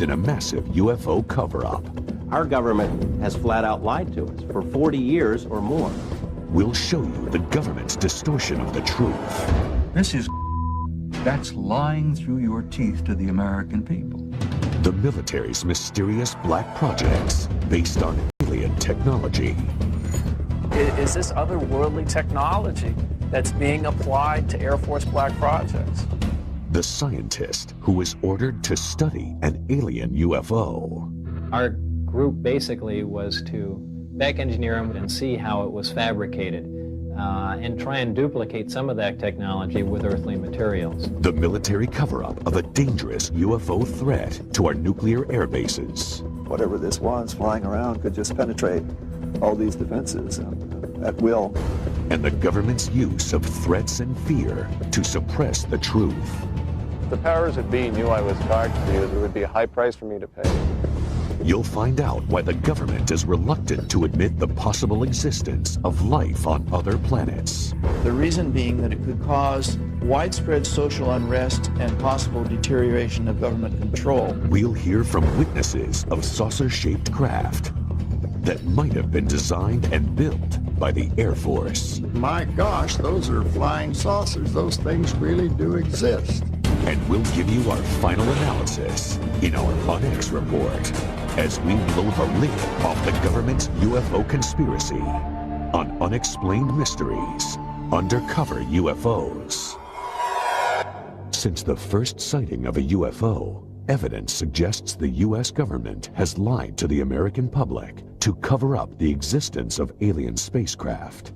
in a massive UFO cover-up. Our government has flat out lied to us for 40 years or more. We'll show you the government's distortion of the truth. This is that's lying through your teeth to the American people. The military's mysterious black projects based on alien technology. Is this otherworldly technology that's being applied to Air Force black projects? The scientist who was ordered to study an alien UFO. Our group basically was to back engineer them and see how it was fabricated and try and duplicate some of that technology with earthly materials. The military cover-up of a dangerous UFO threat to our nuclear air bases. Whatever this was flying around could just penetrate all these defenses at will. And the government's use of threats and fear to suppress the truth. The powers that be knew I was dark to you. There would be a high price for me to pay. You'll find out why the government is reluctant to admit the possible existence of life on other planets. The reason being that it could cause widespread social unrest and possible deterioration of government control. We'll hear from witnesses of saucer-shaped craft that might have been designed and built by the Air Force. My gosh, those are flying saucers. Those things really do exist. And we'll give you our final analysis in our Unex report as we blow the lid off the government's UFO conspiracy on Unexplained Mysteries, Undercover UFOs. Since the first sighting of a UFO, evidence suggests the U.S. government has lied to the American public to cover up the existence of alien spacecraft.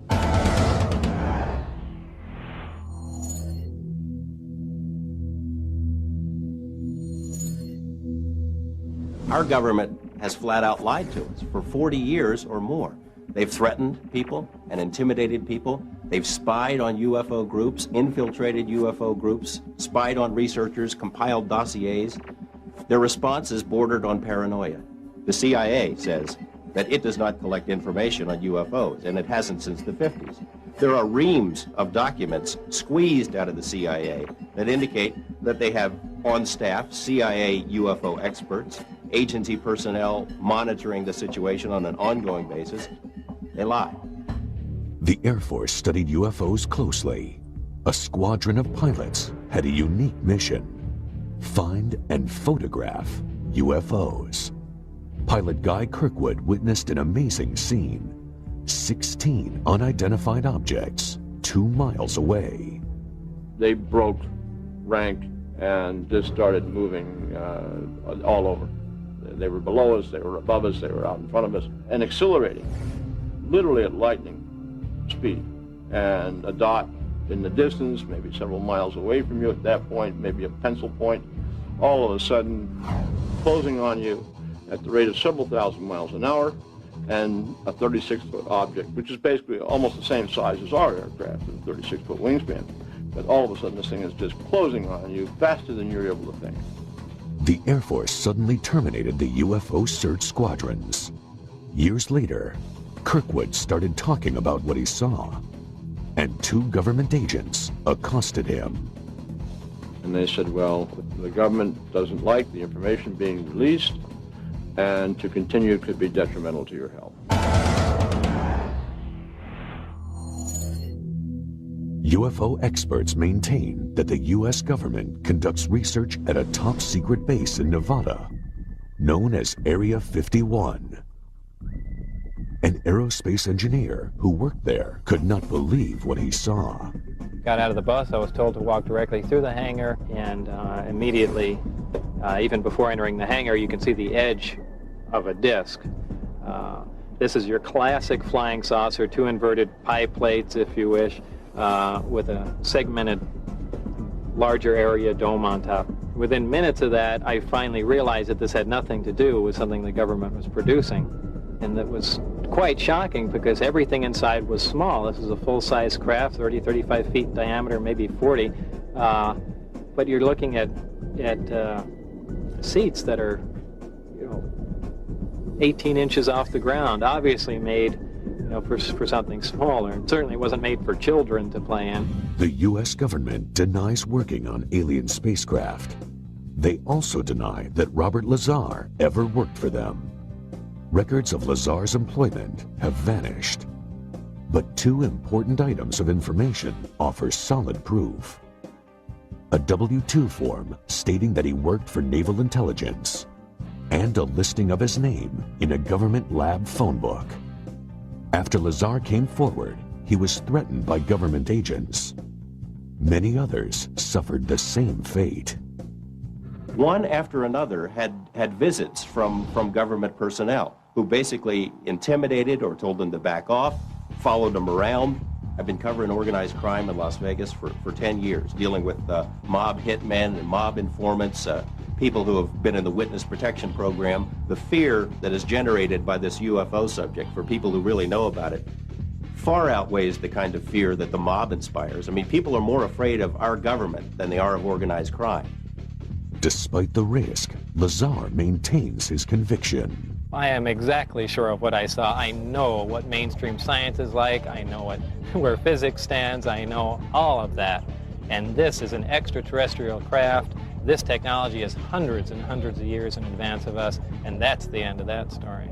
Our government has flat out lied to us for 40 years or more. They've threatened people and intimidated people. They've spied on UFO groups, infiltrated UFO groups, spied on researchers, compiled dossiers. Their response is bordered on paranoia. The CIA says that it does not collect information on UFOs, and it hasn't since the 50s. There are reams of documents squeezed out of the CIA that indicate that they have on staff CIA UFO experts, agency personnel monitoring the situation on an ongoing basis. They lie. The Air Force studied UFOs closely. A squadron of pilots had a unique mission: find and photograph UFOs. Pilot Guy Kirkwood witnessed an amazing scene: 16 unidentified objects 2 miles away. They broke rank and just started moving all over. They were below us, they were above us, they were out in front of us, and accelerating, literally at lightning speed. And a dot in the distance, maybe several miles away from you at that point, maybe a pencil point, all of a sudden closing on you at the rate of several thousand miles an hour, and a 36-foot object, which is basically almost the same size as our aircraft, a 36-foot wingspan. But all of a sudden this thing is just closing on you faster than you're able to think. The Air Force suddenly terminated the UFO search squadrons. Years later, Kirkwood started talking about what he saw, and 2 government agents accosted him. And they said, well, the government doesn't like the information being released, and to continue could be detrimental to your health. UFO experts maintain that the U.S. government conducts research at a top-secret base in Nevada, known as Area 51. An aerospace engineer who worked there could not believe what he saw. Got out of the bus, I was told to walk directly through the hangar, and immediately, even before entering the hangar, you can see the edge of a disc. This is your classic flying saucer, 2 inverted pie plates, if you wish, with a segmented larger area dome on top. Within minutes of that, I finally realized that this had nothing to do with something the government was producing. And that was quite shocking because everything inside was small. This is a full-size craft, 30, 35 feet in diameter, maybe 40. But you're looking at seats that are, 18 inches off the ground, obviously made for something smaller. It certainly wasn't made for children to play in. The U.S. government denies working on alien spacecraft. They also deny that Robert Lazar ever worked for them. Records of Lazar's employment have vanished. But two important items of information offer solid proof. A W-2 form stating that he worked for Naval Intelligence, and a listing of his name in a government lab phone book. After Lazar came forward, he was threatened by government agents. Many others suffered the same fate. One after another had visits from government personnel who basically intimidated or told them to back off, followed them around. I've been covering organized crime in Las Vegas for 10 years, dealing with mob hitmen and mob informants, people who have been in the witness protection program. The fear that is generated by this UFO subject for people who really know about it far outweighs the kind of fear that the mob inspires. I mean, people are more afraid of our government than they are of organized crime. Despite the risk, Lazar maintains his conviction. I am exactly sure of what I saw. I know what mainstream science is like. I know where physics stands. I know all of that. And this is an extraterrestrial craft. This technology is hundreds and hundreds of years in advance of us, and that's the end of that story.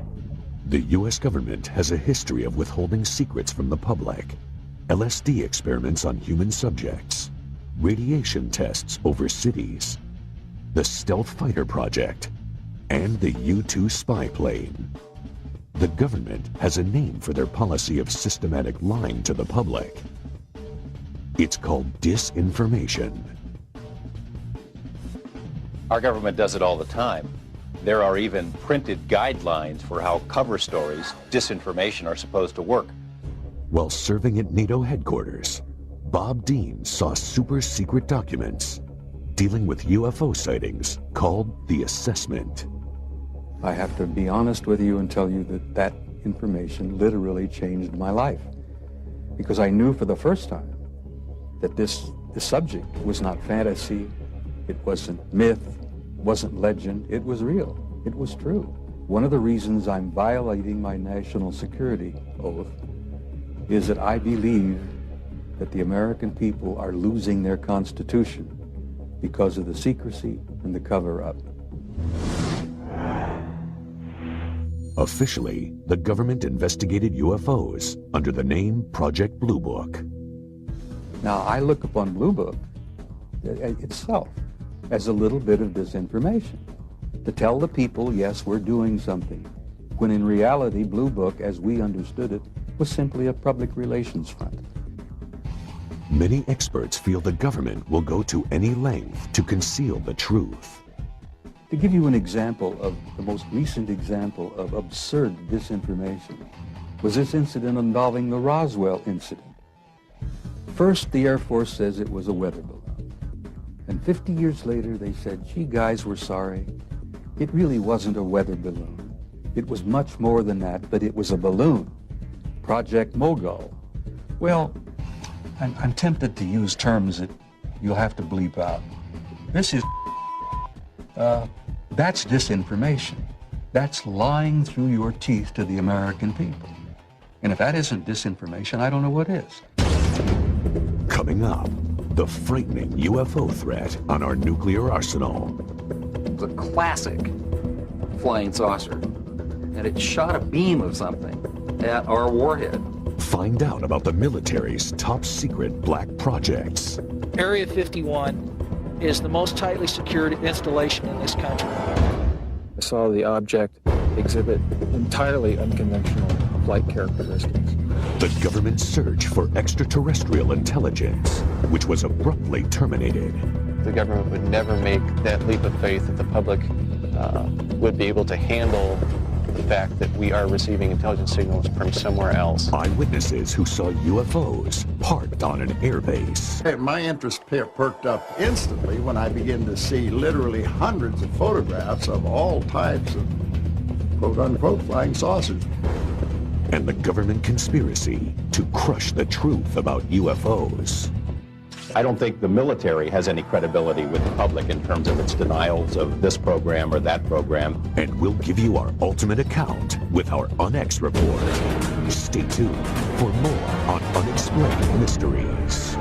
The U.S. government has a history of withholding secrets from the public. LSD experiments on human subjects, radiation tests over cities, the Stealth Fighter Project, and the U-2 spy plane. The government has a name for their policy of systematic lying to the public. It's called disinformation. Our government does it all the time. There are even printed guidelines for how cover stories, disinformation, are supposed to work. While serving at NATO headquarters, Bob Dean saw super secret documents dealing with UFO sightings called the Assessment. I have to be honest with you and tell you that that information literally changed my life, because I knew for the first time that this subject was not fantasy, it wasn't myth, wasn't legend, it was real, it was true. One of the reasons I'm violating my national security oath is that I believe that the American people are losing their Constitution because of the secrecy and the cover-up. Officially, the government investigated UFOs under the name Project Blue Book. Now, I look upon Blue Book itself as a little bit of disinformation, to tell the people, yes, we're doing something, when in reality, Blue Book, as we understood it, was simply a public relations front. Many experts feel the government will go to any length to conceal the truth. To give you an example of the most recent example of absurd disinformation was this incident involving the Roswell incident. First, the Air Force says it was a weather balloon. And 50 years later, they said, gee, guys, we're sorry. It really wasn't a weather balloon. It was much more than that, but it was a balloon. Project Mogul. Well, I'm tempted to use terms that you'll have to bleep out. This is that's disinformation. That's lying through your teeth to the American people. And if that isn't disinformation, I don't know what is. Coming up, the frightening UFO threat on our nuclear arsenal. It was a classic flying saucer, and it shot a beam of something at our warhead. Find out about the military's top secret black projects. Area 51 is the most tightly secured installation in this country. I saw the object exhibit entirely unconventional flight characteristics. The government's search for extraterrestrial intelligence, which was abruptly terminated. The government would never make that leap of faith that the public would be able to handle the fact that we are receiving intelligence signals from somewhere else. Eyewitnesses who saw UFOs parked on an airbase. Hey, my interest perked up instantly when I began to see literally hundreds of photographs of all types of quote-unquote flying saucers. And the government conspiracy to crush the truth about UFOs. I don't think the military has any credibility with the public in terms of its denials of this program or that program. And we'll give you our ultimate account with our UNX report. Stay tuned for more on Unexplained Mysteries.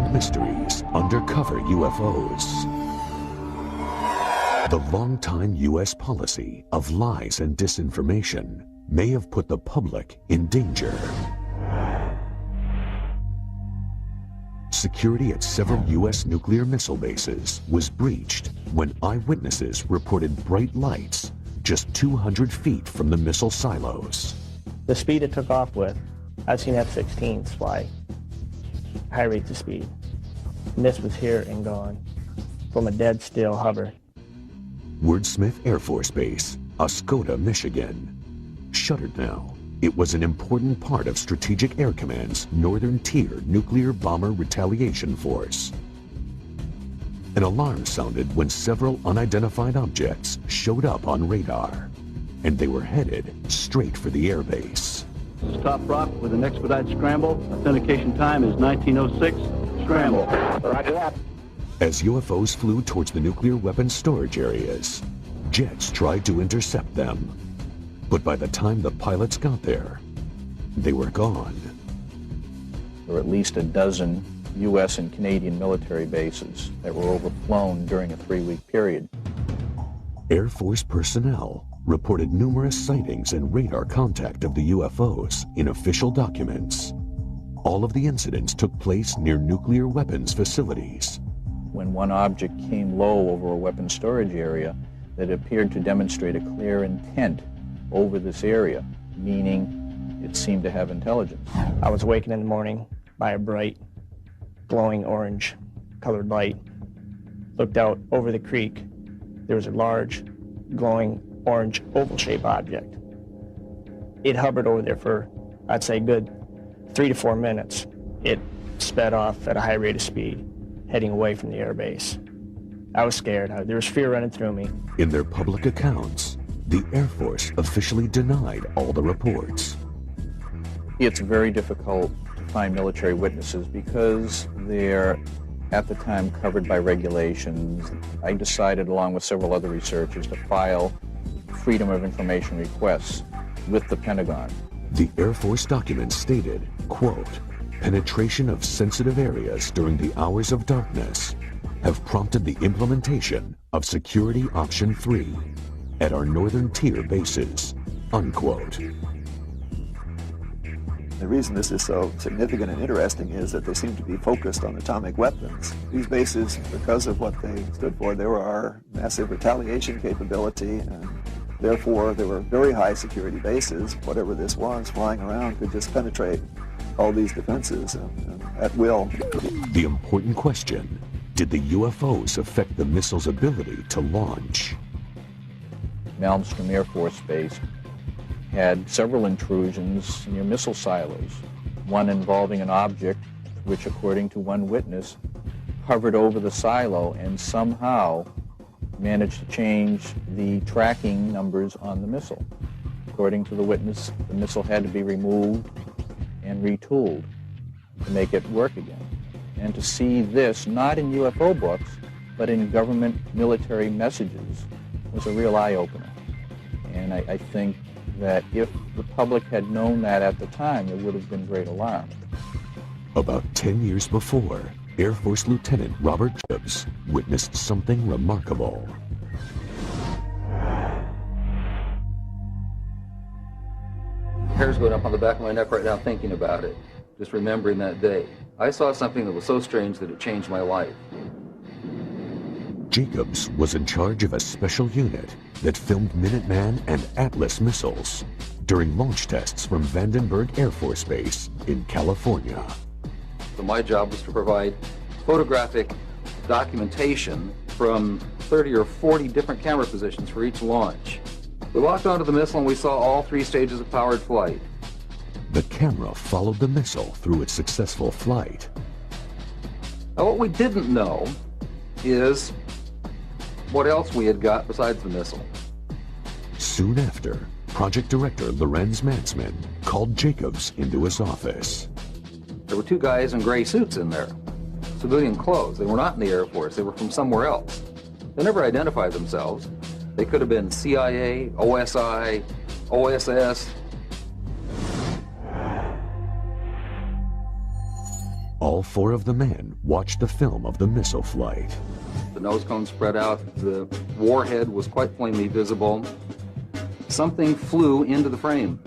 Unexplained Mysteries, Undercover UFOs. The longtime U.S. policy of lies and disinformation may have put the public in danger. Security at several U.S. nuclear missile bases was breached when eyewitnesses reported bright lights just 200 feet from the missile silos. The speed it took off with, I've seen F-16s fly high rates of speed. And this was here and gone from a dead still hover. Wordsmith Air Force Base, Oscoda, Michigan. Shuttered now, it was an important part of Strategic Air Command's Northern Tier Nuclear Bomber Retaliation Force. An alarm sounded when several unidentified objects showed up on radar, and they were headed straight for the airbase. Stop Rock with an expedited scramble. Authentication time is 1906. Scramble. Roger that. As UFOs flew towards the nuclear weapons storage areas, jets tried to intercept them. But by the time the pilots got there, they were gone. There were at least a dozen U.S. and Canadian military bases that were overflown during a 3-week period. Air Force personnel reported numerous sightings and radar contact of the UFOs in official documents. All of the incidents took place near nuclear weapons facilities. When one object came low over a weapons storage area, that appeared to demonstrate a clear intent over this area, meaning it seemed to have intelligence. I was awakened in the morning by a bright, glowing orange colored light. Looked out over the creek. There was a large, glowing orange oval-shaped object. It hovered over there for, I'd say, good 3 to 4 minutes. It sped off at a high rate of speed, heading away from the airbase. I was scared. There was fear running through me. In their public accounts, the Air Force officially denied all the reports. It's very difficult to find military witnesses because they're, at the time, covered by regulations. I decided, along with several other researchers, to file Freedom of Information requests with the Pentagon. The Air Force documents stated, quote, penetration of sensitive areas during the hours of darkness have prompted the implementation of Security Option 3 at our Northern Tier bases, unquote. The reason this is so significant and interesting is that they seem to be focused on atomic weapons. These bases, because of what they stood for, they were our massive retaliation capability, and therefore they were very high security bases. Whatever this was flying around could just penetrate all these defenses at will. The important question, did the UFOs affect the missile's ability to launch? Malmstrom Air Force Base had several intrusions near missile silos, one involving an object which, according to one witness, hovered over the silo and somehow managed to change the tracking numbers on the missile. According to the witness, the missile had to be removed and retooled to make it work again. And to see this, not in UFO books, but in government military messages, was a real eye-opener. And I think that if the public had known that at the time, there would have been great alarm. About 10 years before, Air Force Lieutenant Robert Jacobs witnessed something remarkable. Hair's going up on the back of my neck right now thinking about it, just remembering that day. I saw something that was so strange that it changed my life. Jacobs was in charge of a special unit that filmed Minuteman and Atlas missiles during launch tests from Vandenberg Air Force Base in California. So my job was to provide photographic documentation from 30 or 40 different camera positions for each launch. We walked onto the missile and we saw all 3 stages of powered flight. The camera followed the missile through its successful flight. Now what we didn't know is what else we had got besides the missile. Soon after, Project Director Lorenz Mansman called Jacobs into his office. There were 2 guys in gray suits in there, civilian clothes. They were not in the Air Force. They were from somewhere else. They never identified themselves. They could have been CIA, OSI, OSS. All four of the men watched the film of the missile flight. The nose cone spread out, the warhead was quite plainly visible. Something flew into the frame.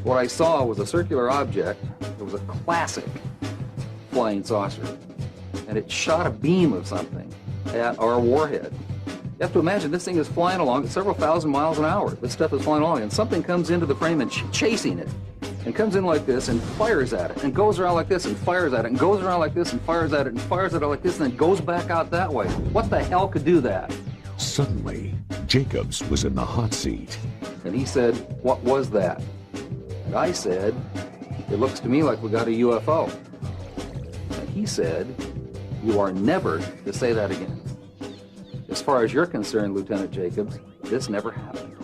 What I saw was a circular object. It was a classic flying saucer, and it shot a beam of something at our warhead. You have to imagine this thing is flying along at several thousand miles an hour. This stuff is flying along, and something comes into the frame and chasing it, and comes in like this and fires at it, and goes around like this and fires at it, and goes around like this and fires at it, and fires at it like this, and then goes back out that way. What the hell could do that? Suddenly, Jacobs was in the hot seat. And he said, "What was that?" And I said, "It looks to me like we got a UFO." And he said, "You are never to say that again. As far as you're concerned, Lieutenant Jacobs, this never happened."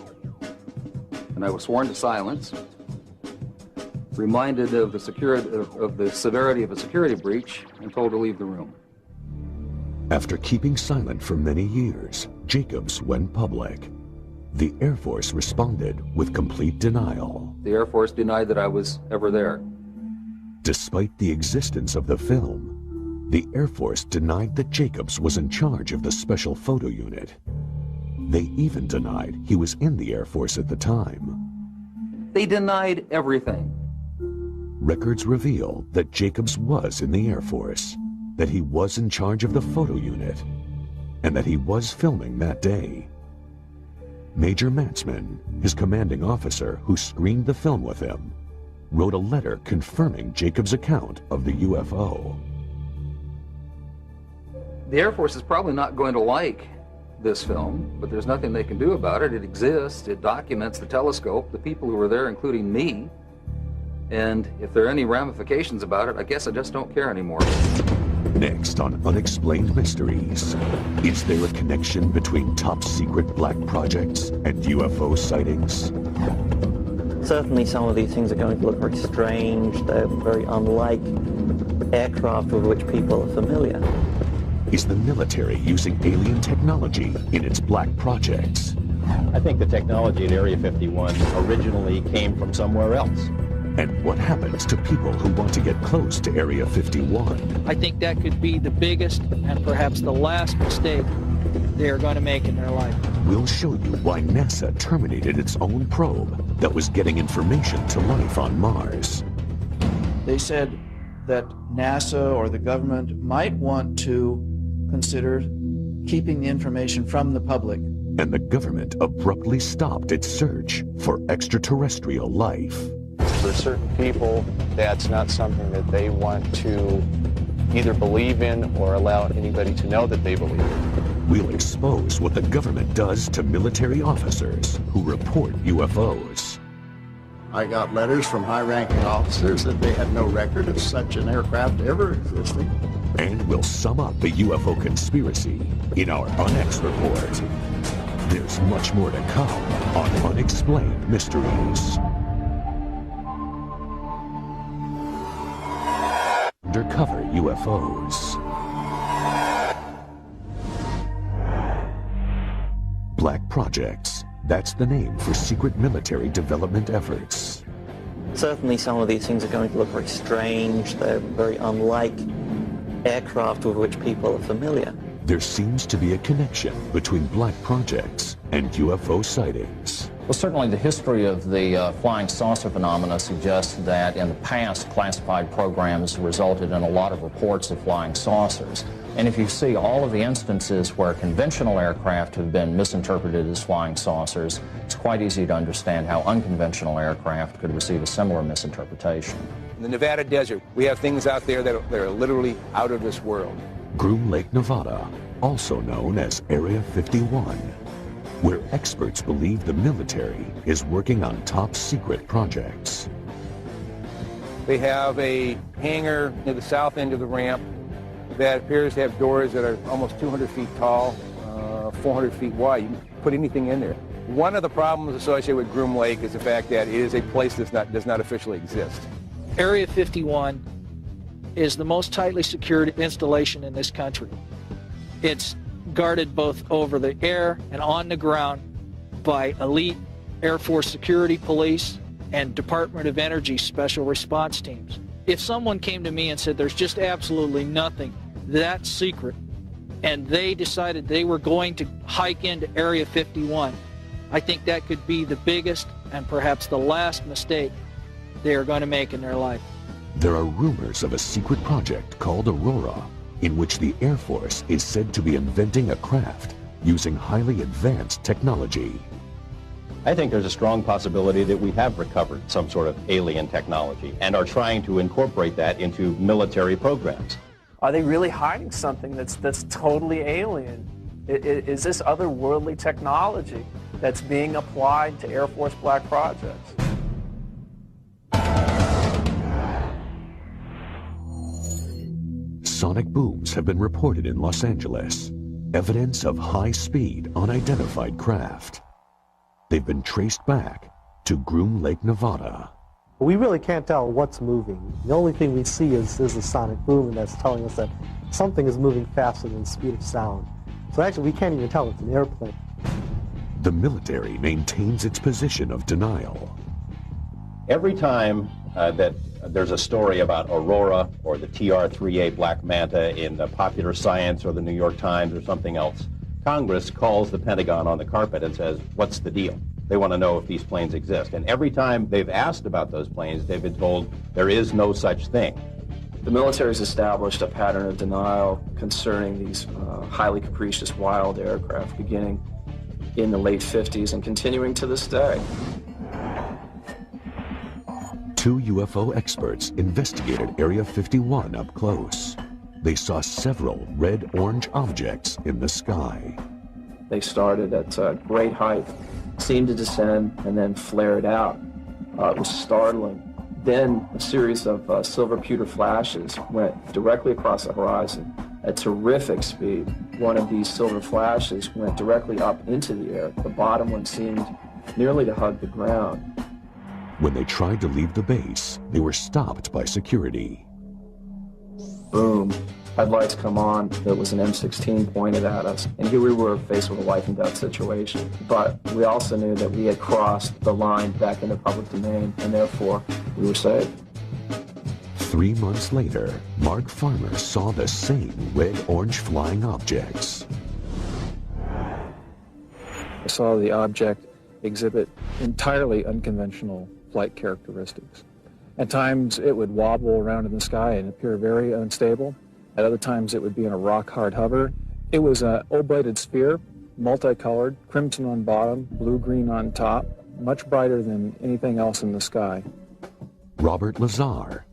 And I was sworn to silence, reminded of the severity of a security breach, and told to leave the room. After keeping silent for many years, Jacobs went public. The Air Force responded with complete denial. The Air Force denied that I was ever there. Despite the existence of the film, the Air Force denied that Jacobs was in charge of the Special Photo Unit. They even denied he was in the Air Force at the time. They denied everything. Records reveal that Jacobs was in the Air Force, that he was in charge of the photo unit, and that he was filming that day. Major Matzman, his commanding officer who screened the film with him, wrote a letter confirming Jacobs' account of the UFO. The Air Force is probably not going to like this film, but there's nothing they can do about it. It exists. It documents the telescope, the people who were there, including me. And if there are any ramifications about it, I guess I just don't care anymore. Next on Unexplained Mysteries, is there a connection between top-secret black projects and UFO sightings? Certainly some of these things are going to look very strange. They're very unlike aircraft with which people are familiar. Is the military using alien technology in its black projects? I think the technology at Area 51 originally came from somewhere else. And what happens to people who want to get close to Area 51? I think that could be the biggest and perhaps the last mistake they are going to make in their life. We'll show you why NASA terminated its own probe that was getting information to life on Mars. They said that NASA or the government might want to consider keeping the information from the public. And the government abruptly stopped its search for extraterrestrial life. For certain people, that's not something that they want to either believe in or allow anybody to know that they believe in. We'll expose what the government does to military officers who report UFOs. I got letters from high-ranking officers that they had no record of such an aircraft ever existing. And we'll sum up the UFO conspiracy in our Unex report. There's much more to come on Unexplained Mysteries. Undercover UFOs. Black projects. That's the name for secret military development efforts. Certainly some of these things are going to look very strange. They're very unlike aircraft with which people are familiar. There seems to be a connection between black projects and UFO sightings. Well, certainly the history of the flying saucer phenomena suggests that in the past, classified programs resulted in a lot of reports of flying saucers. And if you see all of the instances where conventional aircraft have been misinterpreted as flying saucers, it's quite easy to understand how unconventional aircraft could receive a similar misinterpretation. In the Nevada desert, we have things out there that are literally out of this world. Groom Lake, Nevada, also known as Area 51, where experts believe the military is working on top-secret projects. They have a hangar near the south end of the ramp that appears to have doors that are almost 200 feet tall, 400 feet wide. You can put anything in there. One of the problems associated with Groom Lake is the fact that it is a place that does not officially exist. Area 51 is the most tightly secured installation in this country. It's guarded both over the air and on the ground by elite Air Force security police and Department of Energy special response teams. If someone came to me and said there's just absolutely nothing, that's secret, and they decided they were going to hike into Area 51, I think that could be the biggest and perhaps the last mistake they are going to make in their life. There are rumors of a secret project called Aurora, in which the Air Force is said to be inventing a craft using highly advanced technology. I think there's a strong possibility that we have recovered some sort of alien technology and are trying to incorporate that into military programs. Are they really hiding something that's totally alien? Is this otherworldly technology that's being applied to Air Force black projects? Sonic booms have been reported in Los Angeles, evidence of high-speed, unidentified craft. They've been traced back to Groom Lake, Nevada. We really can't tell what's moving. The only thing we see is a sonic boom, and that's telling us that something is moving faster than the speed of sound. So actually, we can't even tell it's an airplane. The military maintains its position of denial. Every time that there's a story about Aurora or the TR-3A Black Manta in the Popular Science or the New York Times or something else, Congress calls the Pentagon on the carpet and says, what's the deal? They want to know if these planes exist. And every time they've asked about those planes, they've been told there is no such thing. The military has established a pattern of denial concerning these highly capricious wild aircraft beginning in the late 50s and continuing to this day. 2 UFO experts investigated Area 51 up close. They saw several red-orange objects in the sky. They started at great height, seemed to descend, and then flared out. It was startling. Then a series of silver pewter flashes went directly across the horizon at terrific speed. One of these silver flashes went directly up into the air. The bottom one seemed nearly to hug the ground. When they tried to leave the base, they were stopped by security. Boom. Headlights come on. There was an M16 pointed at us. And here we were faced with a life and death situation. But we also knew that we had crossed the line back into public domain, and therefore we were saved. 3 months later, Mark Farmer saw the same red-orange flying objects. I saw the object exhibit entirely unconventional flight characteristics. At times it would wobble around in the sky and appear very unstable. At other times it would be in a rock-hard hover. It was an oblated sphere, multicolored, crimson on bottom, blue-green on top, much brighter than anything else in the sky. Robert Lazar,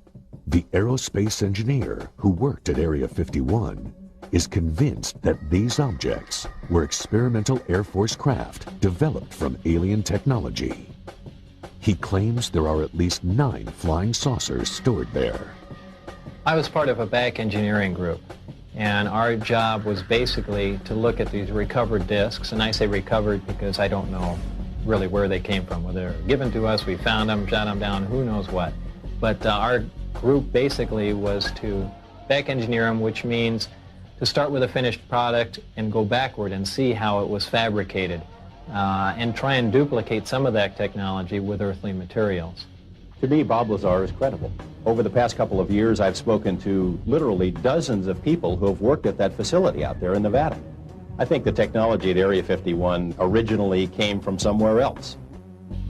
the aerospace engineer who worked at Area 51, is convinced that these objects were experimental Air Force craft developed from alien technology. He claims there are at least 9 flying saucers stored there. I was part of a back engineering group, and our job was basically to look at these recovered discs, and I say recovered because I don't know really where they came from. Whether they were given to us, we found them, shot them down, who knows what. But our group basically was to back engineer them, which means to start with a finished product and go backward and see how it was fabricated, and try and duplicate some of that technology with earthly materials. To me, Bob Lazar is credible. Over the past couple of years, I've spoken to literally dozens of people who have worked at that facility out there in Nevada. I think the technology at Area 51 originally came from somewhere else.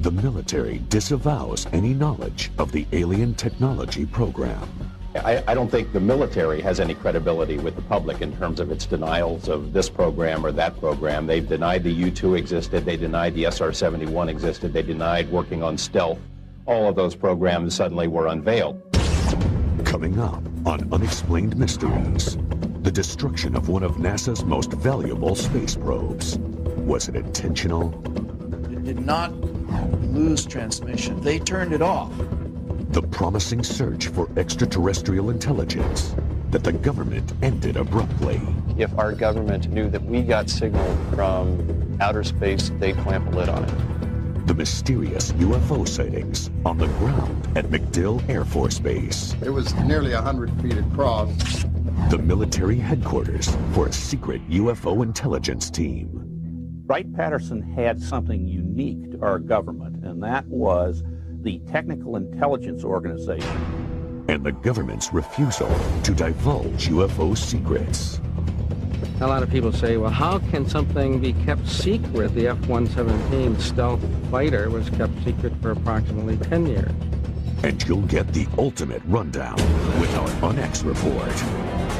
The military disavows any knowledge of the alien technology program. I don't think the military has any credibility with the public in terms of its denials of this program or that program. They've denied the U-2 existed, they denied the SR-71 existed, they denied working on stealth. All of those programs suddenly were unveiled. Coming up on Unexplained Mysteries, the destruction of one of NASA's most valuable space probes. Was it intentional? It did not lose transmission. They turned it off. The promising search for extraterrestrial intelligence that the government ended abruptly. If our government knew that we got signal from outer space, they'd clamp a lid on it. The mysterious UFO sightings on the ground at MacDill Air Force Base. It was nearly 100 feet across. The military headquarters for a secret UFO intelligence team. Wright-Patterson had something unique to our government, and that was the Technical Intelligence Organization. and the government's refusal to divulge UFO secrets. A lot of people say, well, how can something be kept secret? The F-117 stealth fighter was kept secret for approximately 10 years. And you'll get the ultimate rundown with our UNX report.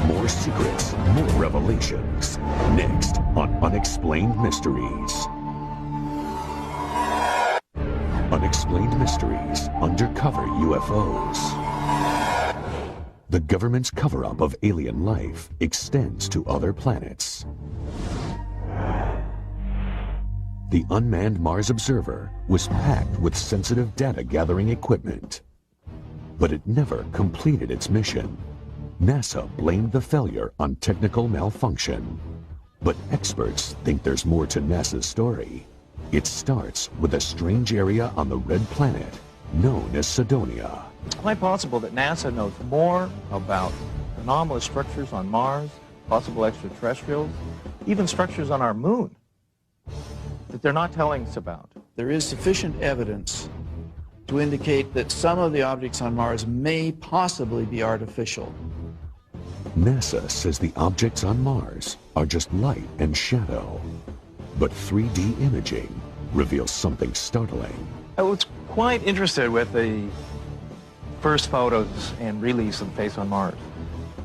More secrets, more revelations. Next on Unexplained Mysteries. Unexplained Mysteries, Undercover UFOs. The government's cover-up of alien life extends to other planets. The unmanned Mars Observer was packed with sensitive data-gathering equipment, but it never completed its mission. NASA blamed the failure on technical malfunction, but experts think there's more to NASA's story. It starts with a strange area on the red planet known as Cydonia. It's quite possible that NASA knows more about anomalous structures on Mars, possible extraterrestrials, even structures on our moon that they're not telling us about. There is sufficient evidence to indicate that some of the objects on Mars may possibly be artificial. NASA says the objects on Mars are just light and shadow, but 3D imaging reveals something startling. I was quite interested with the first photos and release of the face on Mars.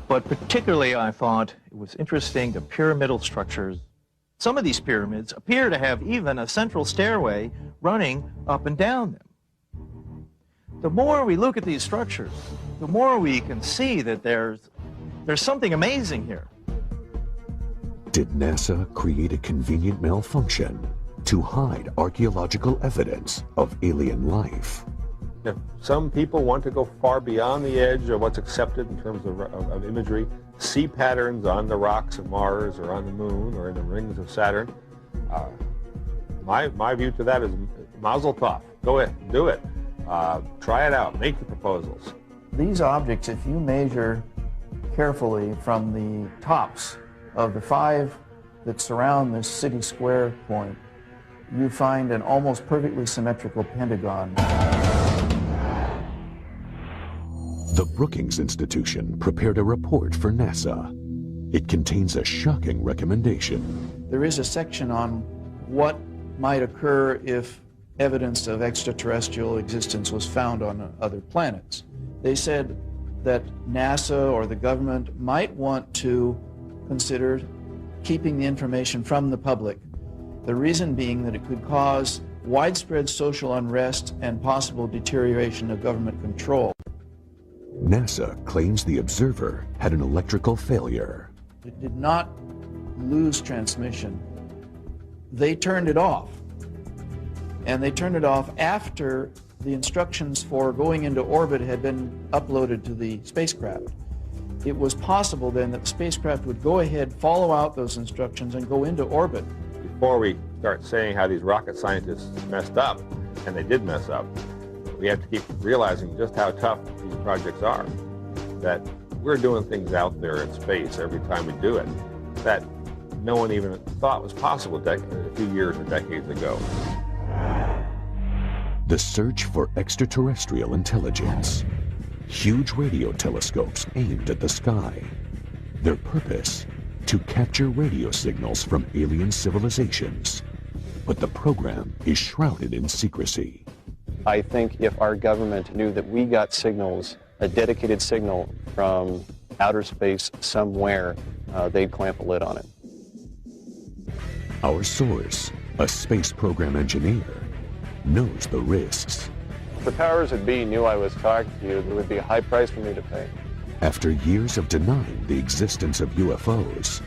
But particularly I thought it was interesting the pyramidal structures. Some of these pyramids appear to have even a central stairway running up and down them. The more we look at these structures, the more we can see that there's something amazing here. Did NASA create a convenient malfunction to hide archaeological evidence of alien life? If some people want to go far beyond the edge of what's accepted in terms of imagery, see patterns on the rocks of Mars or on the moon or in the rings of Saturn, my view to that is mazel tov. Go ahead, do it. Try it out, make the proposals. These objects, if you measure carefully from the tops of the 5 that surround this city square point, you find an almost perfectly symmetrical pentagon. The Brookings Institution prepared a report for NASA. It contains a shocking recommendation. There is a section on what might occur if evidence of extraterrestrial existence was found on other planets. They said that NASA or the government might want to consider keeping the information from the public. The reason being that it could cause widespread social unrest and possible deterioration of government control. NASA claims the observer had an electrical failure. It did not lose transmission. They turned it off. And they turned it off after the instructions for going into orbit had been uploaded to the spacecraft. It was possible then that the spacecraft would go ahead, follow out those instructions, and go into orbit. Before we start saying how these rocket scientists messed up, and they did mess up, we have to keep realizing just how tough these projects are, that we're doing things out there in space every time we do it that no one even thought was possible a few years or decades ago. The search for extraterrestrial intelligence. Huge radio telescopes aimed at the sky. Their purpose? To capture radio signals from alien civilizations. But the program is shrouded in secrecy. I think if our government knew that we got signals, a dedicated signal from outer space somewhere, they'd clamp a lid on it. Our source, a space program engineer, knows the risks. If the powers that be knew I was talking to you, there would be a high price for me to pay. After years of denying the existence of UFOs,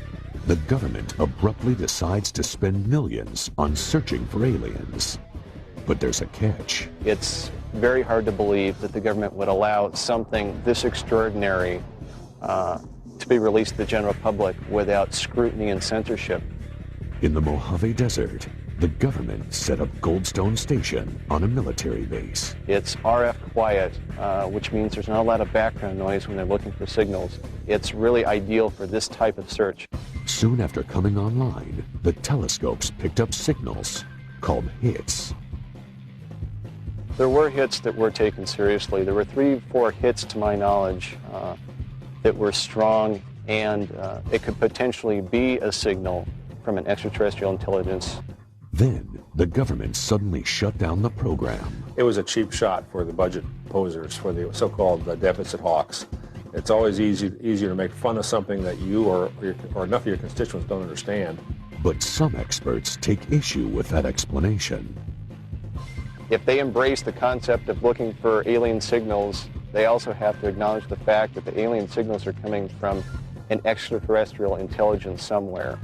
the government abruptly decides to spend millions on searching for aliens. But there's a catch. It's very hard to believe that the government would allow something this extraordinary to be released to the general public without scrutiny and censorship. In the Mojave Desert, the government set up Goldstone Station on a military base. It's RF quiet, which means there's not a lot of background noise when they're looking for signals. It's really ideal for this type of search. Soon after coming online, the telescopes picked up signals called hits. There were hits that were taken seriously. There were 3-4 hits, to my knowledge, that were strong, and it could potentially be a signal from an extraterrestrial intelligence. Then, the government suddenly shut down the program. It was a cheap shot for the budget posers, for the so-called deficit hawks. It's always easier to make fun of something that you or enough of your constituents don't understand. But some experts take issue with that explanation. If they embrace the concept of looking for alien signals, they also have to acknowledge the fact that the alien signals are coming from an extraterrestrial intelligence somewhere.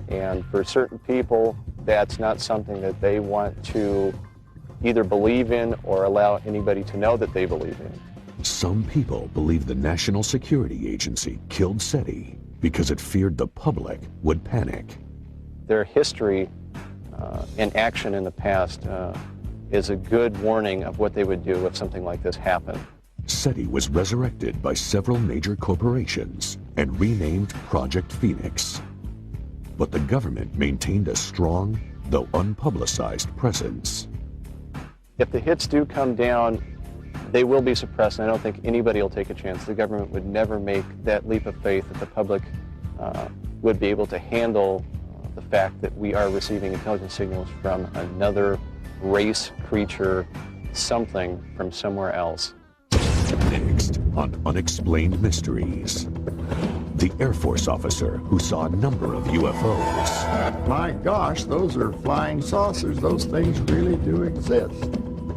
And for certain people, that's not something that they want to either believe in or allow anybody to know that they believe in. Some people believe the National Security Agency killed SETI because it feared the public would panic. Their history and action in the past is a good warning of what they would do if something like this happened. SETI was resurrected by several major corporations and renamed Project Phoenix. But the government maintained a strong, though unpublicized, presence. If the hits do come down, they will be suppressed, and I don't think anybody will take a chance. The government would never make that leap of faith that the public would be able to handle the fact that we are receiving intelligence signals from another race, creature, something from somewhere else. Next on Unexplained Mysteries, the Air Force officer who saw a number of UFOs. My gosh, those are flying saucers. Those things really do exist.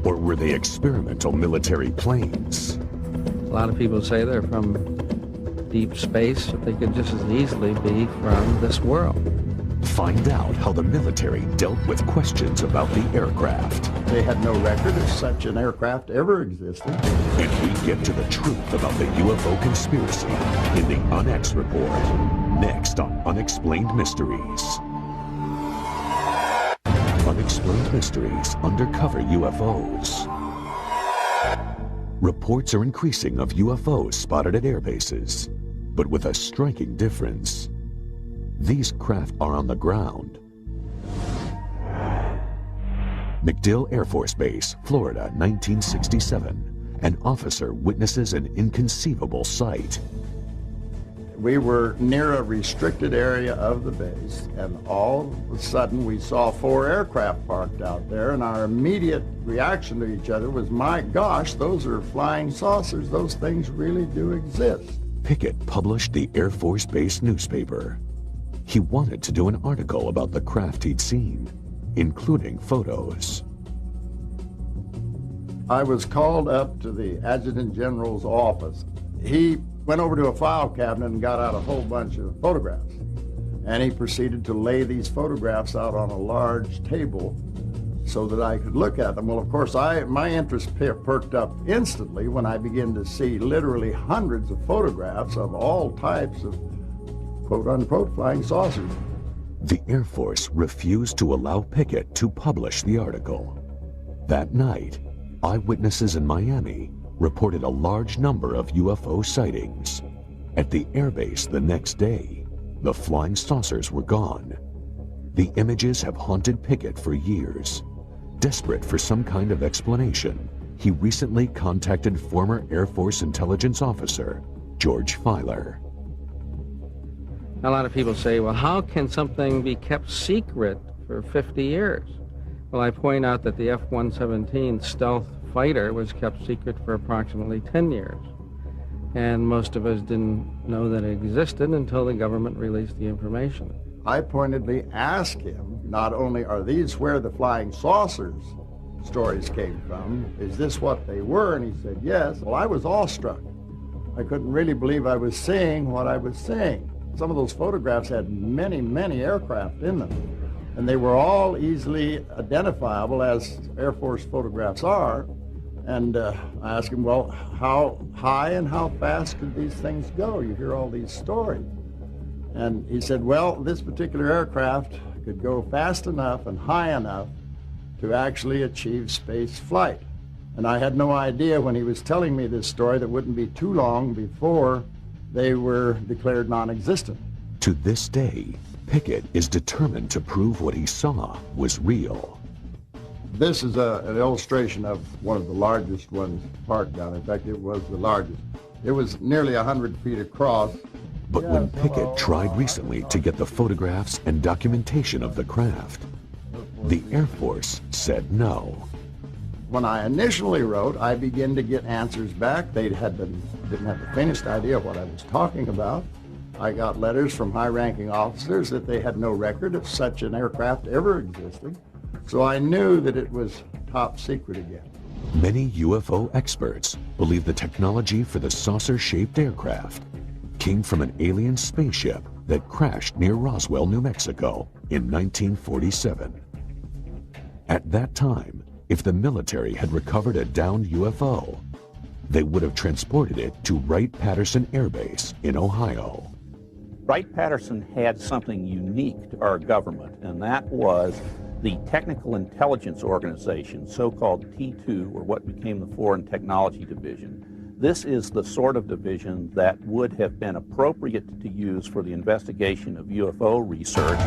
Or were they experimental military planes? A lot of people say they're from deep space, but they could just as easily be from this world. Find out how the military dealt with questions about the aircraft. They had no record of such an aircraft ever existed. And we get to the truth about the UFO conspiracy in the UNX Report, next on Unexplained Mysteries. Unexplained Mysteries Undercover UFOs. Reports are increasing of UFOs spotted at air bases, but with a striking difference. These craft are on the ground. MacDill Air Force Base, Florida, 1967. An officer witnesses an inconceivable sight. We were near a restricted area of the base, and all of a sudden we saw 4 aircraft parked out there, and our immediate reaction to each other was, my gosh, those are flying saucers. Those things really do exist. Pickett published the Air Force Base newspaper. He wanted to do an article about the craft he'd seen, including photos. I was called up to the Adjutant General's office. He went over to a file cabinet and got out a whole bunch of photographs. And he proceeded to lay these photographs out on a large table so that I could look at them. Well, of course, my interest perked up instantly when I began to see literally hundreds of photographs of all types of quote-unquote flying saucers. The Air Force refused to allow Pickett to publish the article. That night, eyewitnesses in Miami reported a large number of UFO sightings. At the airbase the next day, the flying saucers were gone. The images have haunted Pickett for years. Desperate for some kind of explanation, he recently contacted former Air Force intelligence officer George Filer. A lot of people say, well, how can something be kept secret for 50 years? Well, I point out that the F-117 stealth fighter was kept secret for approximately 10 years. And most of us didn't know that it existed until the government released the information. I pointedly asked him, not only are these where the flying saucers stories came from, is this what they were? And he said, yes. Well, I was awestruck. I couldn't really believe I was seeing what I was seeing. Some of those photographs had many, many aircraft in them, and they were all easily identifiable as Air Force photographs are. And I asked him, well, how high and how fast could these things go? You hear all these stories. And he said, well, this particular aircraft could go fast enough and high enough to actually achieve space flight. And I had no idea when he was telling me this story that wouldn't be too long before they were declared non-existent. To this day, Pickett is determined to prove what he saw was real. This is an illustration of one of the largest ones parked down. In fact, it was the largest. It was nearly 100 feet across. But when Pickett tried recently to get the photographs and documentation of the craft, the Air Force said no. When I initially wrote, I began to get answers back. They didn't have the faintest idea what I was talking about. I got letters from high-ranking officers that they had no record of such an aircraft ever existing. So I knew that it was top secret again. Many UFO experts believe the technology for the saucer-shaped aircraft came from an alien spaceship that crashed near Roswell, New Mexico in 1947. At that time, if the military had recovered a downed UFO, they would have transported it to Wright-Patterson Air Base in Ohio. Wright-Patterson had something unique to our government, and that was the Technical Intelligence Organization, so-called T2, or what became the Foreign Technology Division. This is the sort of division that would have been appropriate to use for the investigation of UFO research.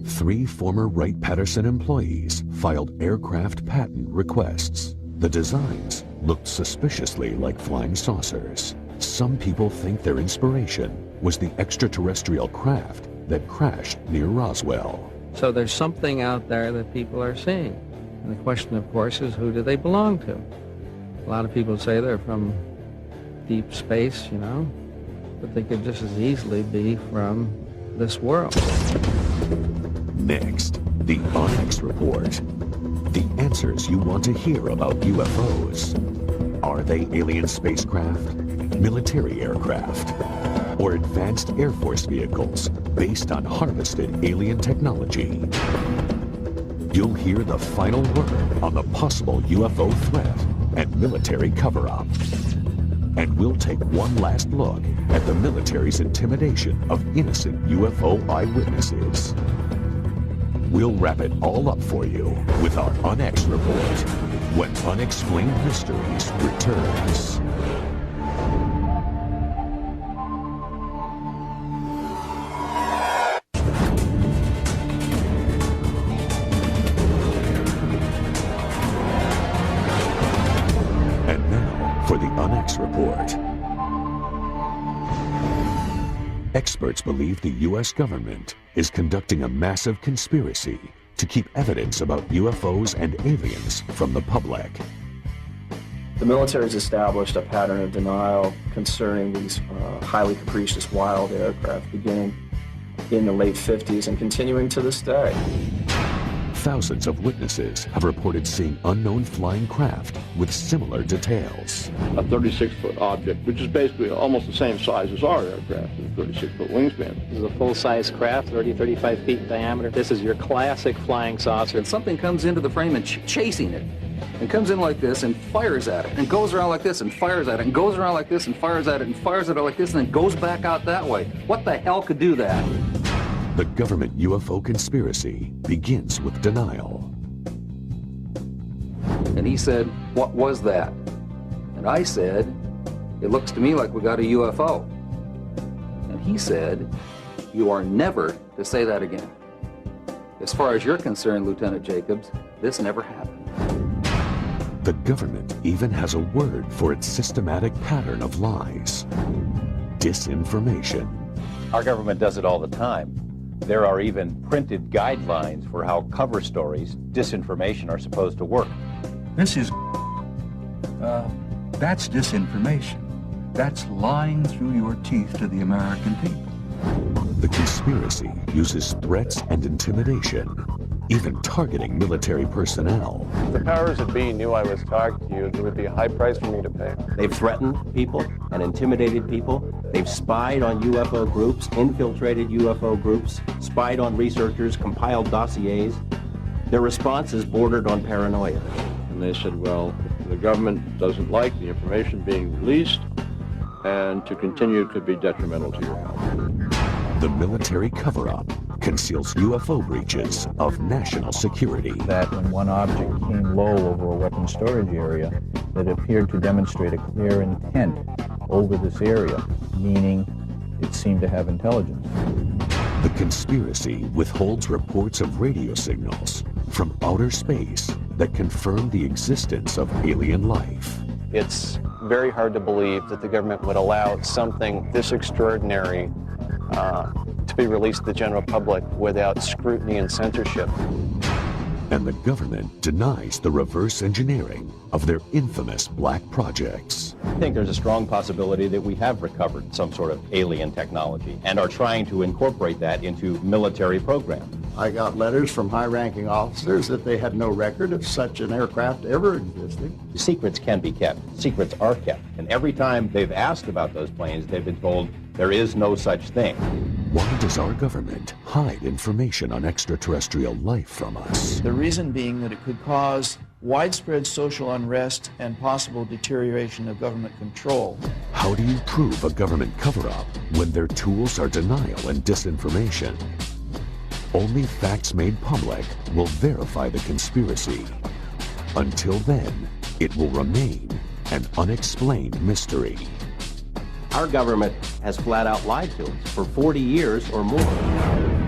3 former Wright-Patterson employees filed aircraft patent requests. The designs looked suspiciously like flying saucers. Some people think their inspiration was the extraterrestrial craft that crashed near Roswell. So there's something out there that people are seeing. And the question, of course, is who do they belong to? A lot of people say they're from deep space, you know, but they could just as easily be from this world. Next, the Onyx Report. The answers you want to hear about UFOs. Are they alien spacecraft, military aircraft, or advanced Air Force vehicles based on harvested alien technology? You'll hear the final word on the possible UFO threat and military cover-up. And we'll take one last look at the military's intimidation of innocent UFO eyewitnesses. We'll wrap it all up for you with our Unex Report when Unexplained Mysteries returns. And now for the Unex Report. Experts believe the U.S. government is conducting a massive conspiracy to keep evidence about UFOs and aliens from the public. The military has established a pattern of denial concerning these highly capricious wild aircraft beginning in the late 50s and continuing to this day. Thousands of witnesses have reported seeing unknown flying craft with similar details. A 36-foot object, which is basically almost the same size as our aircraft, a 36-foot wingspan. This is a full-size craft, 30, 35 feet in diameter. This is your classic flying saucer. And something comes into the frame and chasing it, and comes in like this and fires at it, and goes around like this and fires at it, and goes around like this and fires at it, and fires at it like this, and then goes back out that way. What the hell could do that? The government UFO conspiracy begins with denial. And he said, "What was that?" And I said, "It looks to me like we got a UFO." And he said, "You are never to say that again. As far as you're concerned, Lieutenant Jacobs, this never happened." The government even has a word for its systematic pattern of lies: disinformation. Our government does it all the time. There are even printed guidelines for how cover stories, disinformation, are supposed to work. This is, that's disinformation. That's lying through your teeth to the American people. The conspiracy uses threats and intimidation, even targeting military personnel. If the powers that be knew I was talking to you, there would be a high price for me to pay. They've threatened people and intimidated people. They've spied on UFO groups, infiltrated UFO groups, spied on researchers, compiled dossiers. Their response is bordered on paranoia. And they said, well, the government doesn't like the information being released, and to continue could be detrimental to your health. The military cover-up conceals UFO breaches of national security. That when one object came low over a weapons storage area, that appeared to demonstrate a clear intent over this area, meaning it seemed to have intelligence. The conspiracy withholds reports of radio signals from outer space that confirm the existence of alien life. It's very hard to believe that the government would allow something this extraordinary to be released to the general public without scrutiny and censorship. And the government denies the reverse engineering of their infamous black projects. I think there's a strong possibility that we have recovered some sort of alien technology and are trying to incorporate that into military programs. I got letters from high-ranking officers that they had no record of such an aircraft ever existing. Secrets can be kept. Secrets are kept. And every time they've asked about those planes, they've been told there is no such thing. Why does our government hide information on extraterrestrial life from us? The reason being that it could cause widespread social unrest and possible deterioration of government control. How do you prove a government cover-up when their tools are denial and disinformation? Only facts made public will verify the conspiracy. Until then, it will remain an unexplained mystery. Our government has flat out lied to us for 40 years or more.